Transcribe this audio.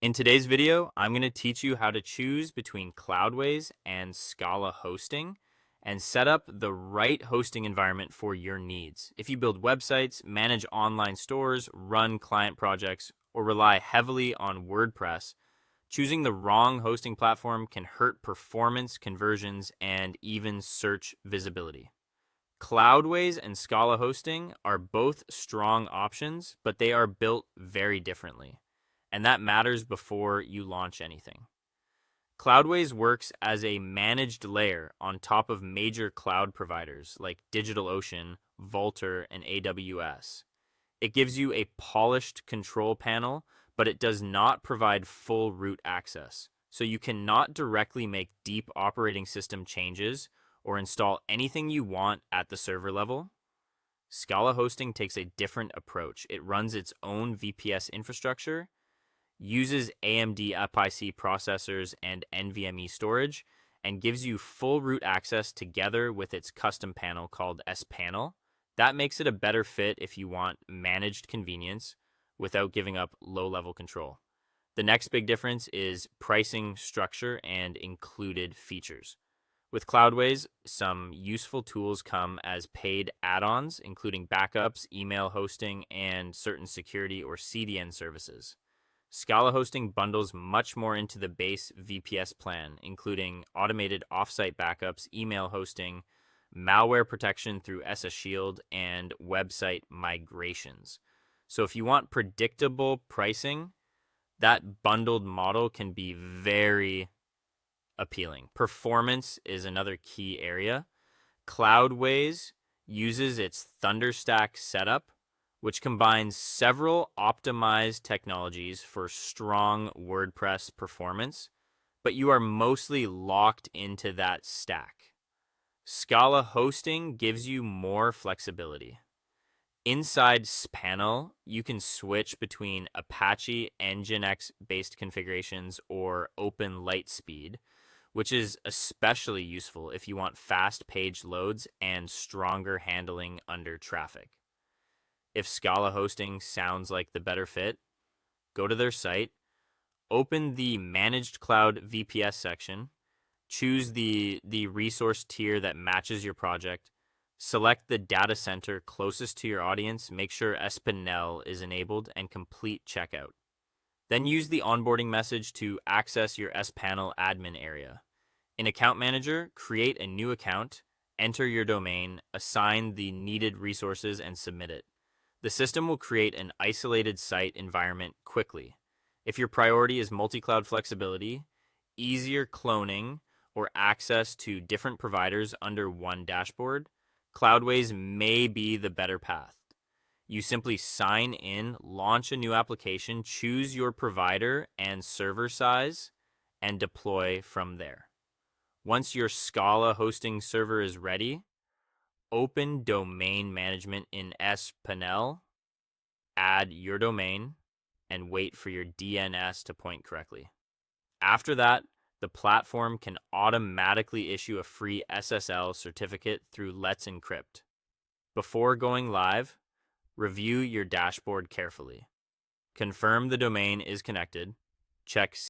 In today's video, I'm going to teach you how to choose between Cloudways and Scala hosting and set up the right hosting environment for your needs. If you build websites, manage online stores, run client projects, or rely heavily on WordPress, choosing the wrong hosting platform can hurt performance, conversions, and even search visibility. Cloudways and Scala hosting are both strong options, but they are built very differently. And that matters before you launch anything. Cloudways works as a managed layer on top of major cloud providers like DigitalOcean, Vultr, and AWS. It gives you a polished control panel, but it does not provide full root access. So you cannot directly make deep operating system changes or install anything you want at the server level. Scala hosting takes a different approach. It runs its own VPS infrastructure, uses AMD FIC processors and NVMe storage, and gives you full root access together with its custom panel called spanel. That makes it a better fit if you want managed convenience without giving up low-level control. The next big difference is pricing structure and included features. With Cloudways, some useful tools come as paid add-ons, including backups, email hosting, and certain security or CDN services. Scala hosting bundles much more into the base VPS plan, including automated offsite backups, email hosting, malware protection through SS Shield, and website migrations. So if you want predictable pricing, that bundled model can be very appealing. Performance is another key area. Cloudways uses its Thunderstack setup, which combines several optimized technologies for strong WordPress performance, but you are mostly locked into that stack. Scala hosting gives you more flexibility. Inside spanel, you can switch between Apache Nginx based configurations or Open Lightspeed, which is especially useful if you want fast page loads and stronger handling under traffic. If Scala hosting sounds like the better fit, go to their site, open the Managed Cloud VPS section, choose the resource tier that matches your project, select the data center closest to your audience, make sure spanel is enabled, and complete checkout. Then use the onboarding message to access your spanel admin area. In Account Manager, create a new account, enter your domain, assign the needed resources, and submit it. The system will create an isolated site environment quickly. If your priority is multi-cloud flexibility, easier cloning, or access to different providers under one dashboard, Cloudways may be the better path. You simply sign in, launch a new application, choose your provider and server size, and deploy from there. Once your Scala hosting server is ready, open domain management in spanel, add your domain, and wait for your DNS to point correctly. After that, the platform can automatically issue a free SSL certificate through Let's Encrypt. Before going live, review your dashboard carefully. Confirm the domain is connected, check